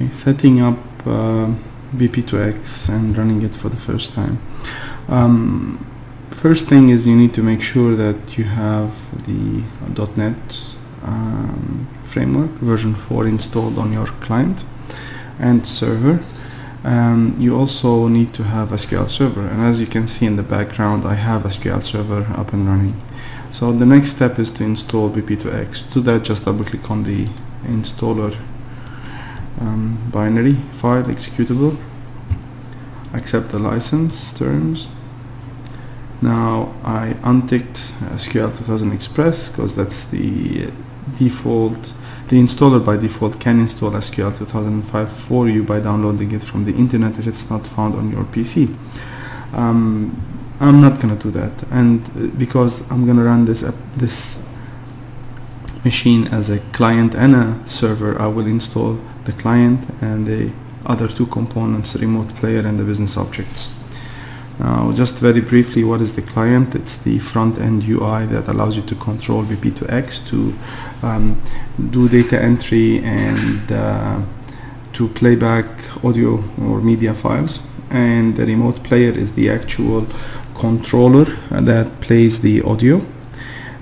Okay, setting up BP2X and running it for the first time. First thing is you need to make sure that you have the .NET framework version 4 installed on your client and server. You also need to have SQL Server, and as you can see in the background, I have SQL Server up and running. So the next step is to install BP2X. To do that, just double click on the installer binary file executable, accept the license terms. Now I unticked SQL 2000 Express because that's the default. The installer by default can install SQL 2005 for you by downloading it from the internet if it's not found on your PC. I'm not gonna do that, and because I'm gonna run this machine as a client and a server, I will install the client and the other two components, the remote player and the business objects. Now, just very briefly, what is the client? It's the front-end UI that allows you to control BP2X to do data entry and to play back audio or media files. And the remote player is the actual controller that plays the audio.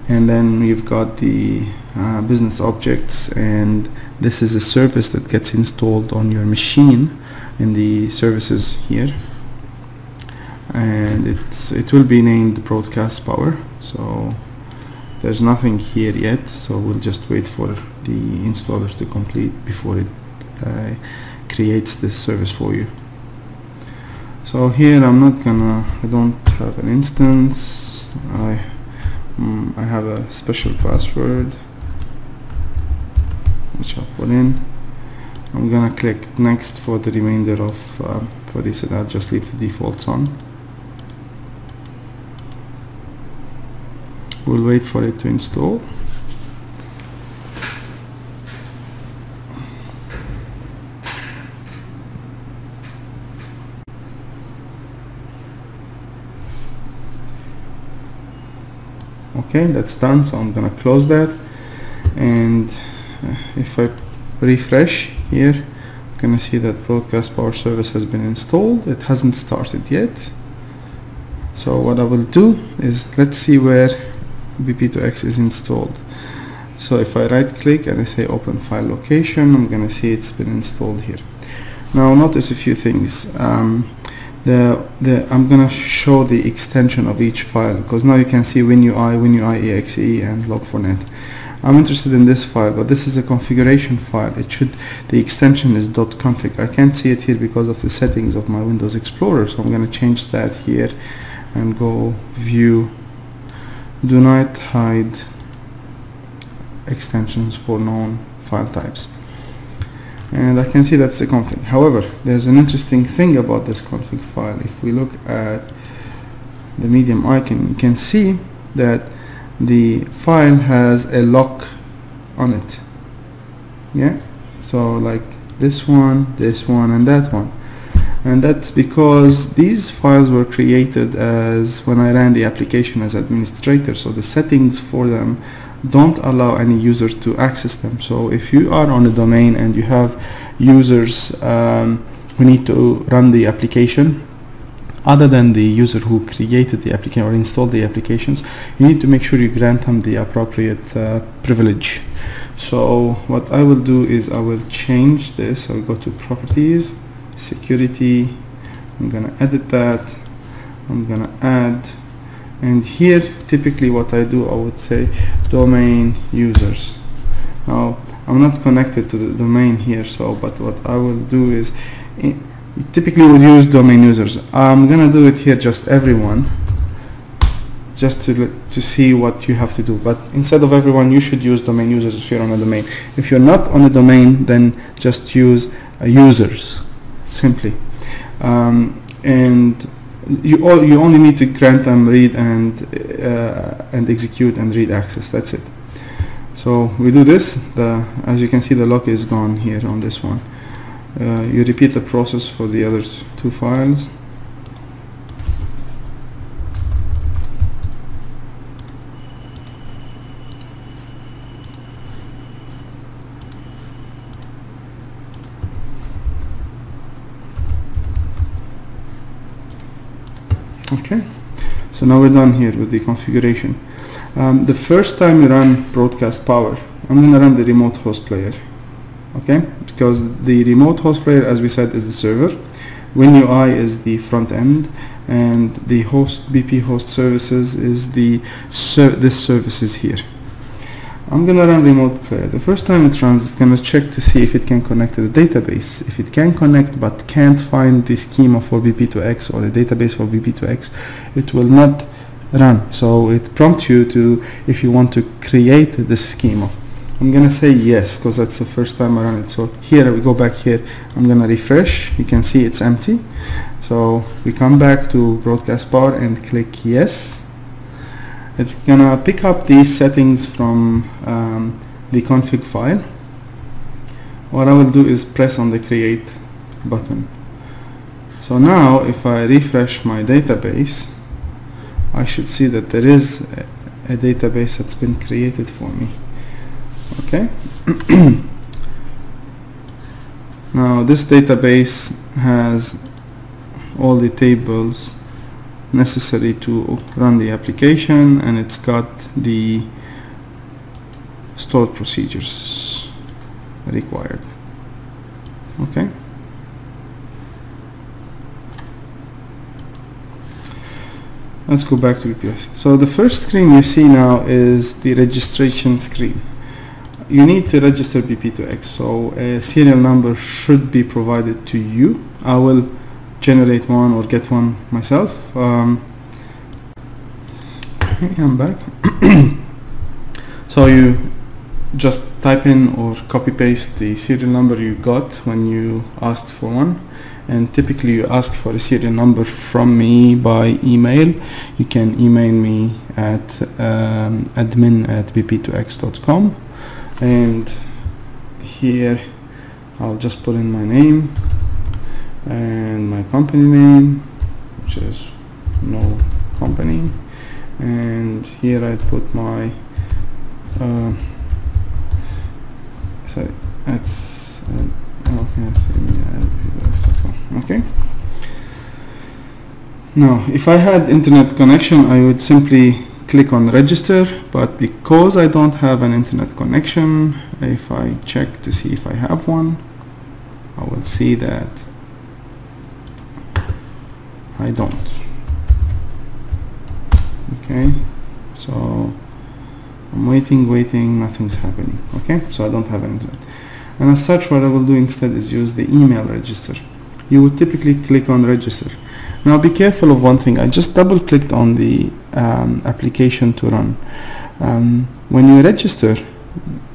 And then we've got the business objects, and this is a service that gets installed on your machine in the services here. And it will be named broadcast power, so there's nothing here yet, so we'll just wait for the installer to complete before it creates this service for you. So here I don't have an instance. I have a special password which I'll put in. I'm gonna click next for the remainder of for this, and I'll just leave the defaults on. We'll wait for it to install. Okay, that's done, so I'm gonna close that, and if I refresh here, I'm gonna see that broadcast power service has been installed. It hasn't started yet, so what I will do is, let's see where BP2X is installed. So if I right click and I say open file location, I'm gonna see it's been installed here. Now notice a few things. I'm gonna show the extension of each file, because now you can see WinUI exe and log4net. I'm interested in this file, but this is a configuration file. The extension is .config. I can't see it here because of the settings of my Windows Explorer, so I'm gonna change that here and go view, do not hide extensions for known file types, and I can see that's the config. However, there's an interesting thing about this config file. If we look at the medium icon, you can see that the file has a lock on it. Yeah, so like this one, and that one. And that's because these files were created as when I ran the application as administrator, so the settings for them don't allow any user to access them. So if you are on a domain and you have users who need to run the application, other than the user who created the application or installed the applications, you need to make sure you grant them the appropriate privilege. So what I will do is I will change this. I'll go to properties, security, I'm gonna edit that, I'm gonna add, and here typically what I do, I would say domain users. Now I'm not connected to the domain here, so but what I will do is, typically would use domain users. I'm gonna do it here just everyone, just to see what you have to do. But instead of everyone, you should use domain users if you're on a domain. If you're not on a domain, then just use users simply, and you only need to grant them read and execute and read access. That's it. So we do this. As you can see, the lock is gone here on this one. You repeat the process for the other two files. Okay, so now we're done here with the configuration. The first time you run broadcast power, I'm going to run the remote host player, okay, because the remote host player, as we said, is the server. WinUI is the front end, and the host BP host services is the this services here. I'm going to run remote player. The first time it runs, it's going to check to see if it can connect to the database. If it can connect but can't find the schema for BP2X or the database for BP2X, it will not run. So it prompts you to, if you want to create this schema. I'm going to say yes, because that's the first time I run it. So here we go back here. I'm going to refresh. You can see it's empty. So we come back to broadcast power and click yes. It's gonna pick up these settings from the config file. What I will do is press on the create button. So now if I refresh my database, I should see that there is a database that's been created for me. Okay. Now this database has all the tables necessary to run the application, and it's got the stored procedures required. Okay. Let's go back to BPS. So the first screen you see now is the registration screen. You need to register BP2X, so a serial number should be provided to you. I will generate one or get one myself. Okay, I'm back. So you just type in or copy paste the serial number you got when you asked for one, and typically you ask for a serial number from me by email. You can email me at admin@bp2x.com, and here I'll just put in my name and my company name, which is no company, and here I put my sorry, that's okay. Now if I had internet connection, I would simply click on register, but because I don't have an internet connection, if I check to see if I have one, I will see that I don't. Okay, so I'm waiting, nothing's happening. Okay, so I don't have an internet, and as such what I will do instead is use the email register. You would typically click on register. Now be careful of one thing. I just double clicked on the application to run. When you register,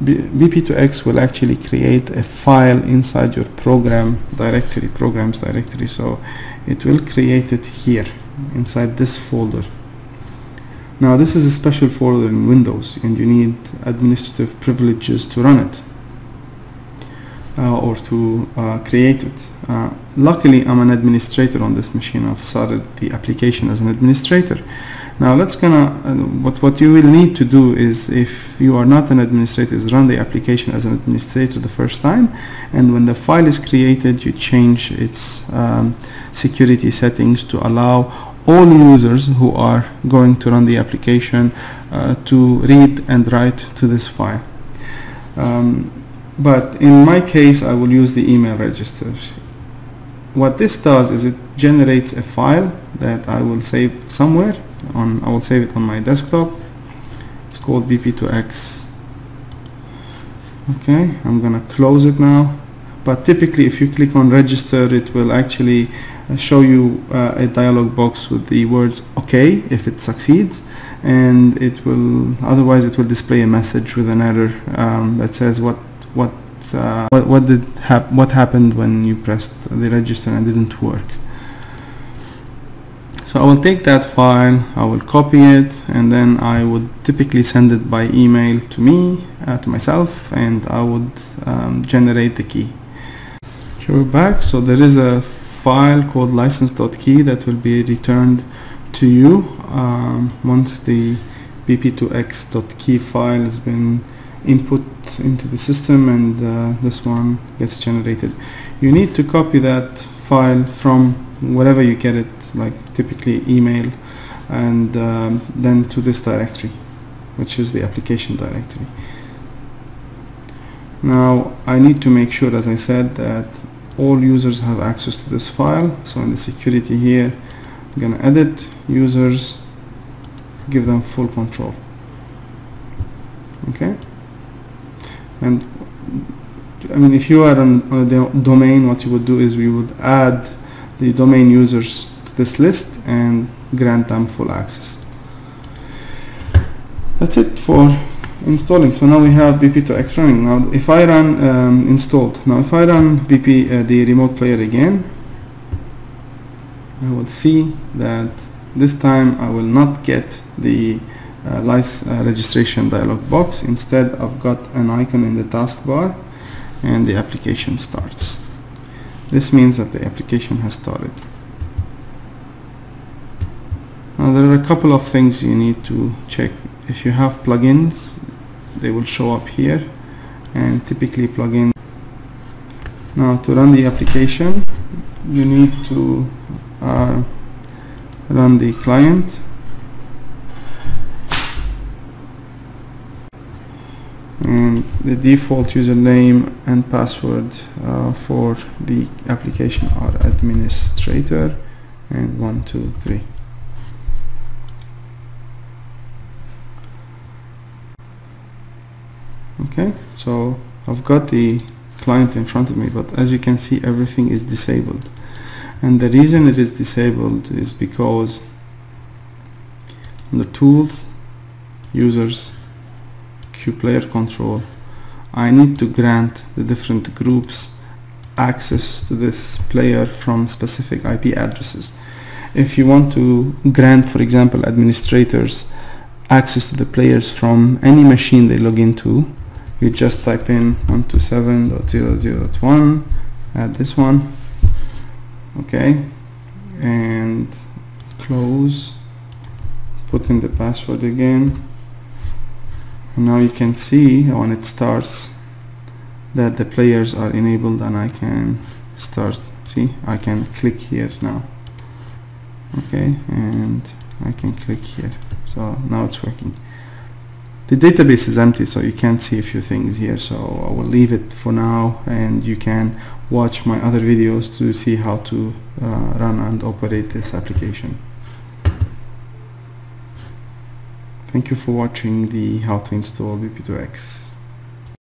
BP2X will actually create a file inside your program directory, programs directory. So it will create it here inside this folder. Now this is a special folder in Windows, and you need administrative privileges to run it or to create it. Luckily I'm an administrator on this machine. I've started the application as an administrator. Now let's what you will need to do is, if you are not an administrator, is run the application as an administrator the first time, and when the file is created you change its security settings to allow all users who are going to run the application to read and write to this file. But in my case I will use the email register. What this does is it generates a file that I will save somewhere. I will save it on my desktop. It's called BP2X. Okay, I'm gonna close it now. But typically if you click on register, it will actually show you a dialog box with the words OK if it succeeds, and it will, otherwise it will display a message with an error that says what happened when you pressed the register and didn't work. So I will take that file, I will copy it, and then I would typically send it by email to me, to myself, and I would generate the key. Okay, we're back. So there is a file called license.key that will be returned to you once the BP2X.key file has been input into the system, and this one gets generated. You need to copy that file from wherever you get it, like typically email, and then to this directory, which is the application directory. Now I need to make sure, as I said, that all users have access to this file. So in the security here, I'm gonna edit users, give them full control. Okay, and I mean, if you are on a domain, what you would do is we would add the domain users to this list and grant them full access. That's it for installing. So now we have BP2X running. Now if I run installed, now if I run the remote player again, I will see that this time I will not get the registration dialog box. Instead, I've got an icon in the taskbar and the application starts. This means that the application has started. Now there are a couple of things you need to check. If you have plugins, they will show up here, and typically plugin. Now to run the application, you need to run the client, and the default username and password for the application are administrator and 123. Okay, so I've got the client in front of me, but as you can see, everything is disabled, and the reason it is disabled is because under tools, users, queue player control, I need to grant the different groups access to this player from specific IP addresses. If you want to grant, for example, administrators access to the players from any machine they log into, you just type in 127.0.0.1, add this one, okay, and close, put in the password again, and now you can see when it starts that the players are enabled, and I can start. See, I can click here now, okay, and I can click here, so now it's working. The database is empty, so you can't see a few things here, so I will leave it for now, and you can watch my other videos to see how to run and operate this application. Thank you for watching the how to install BP2X.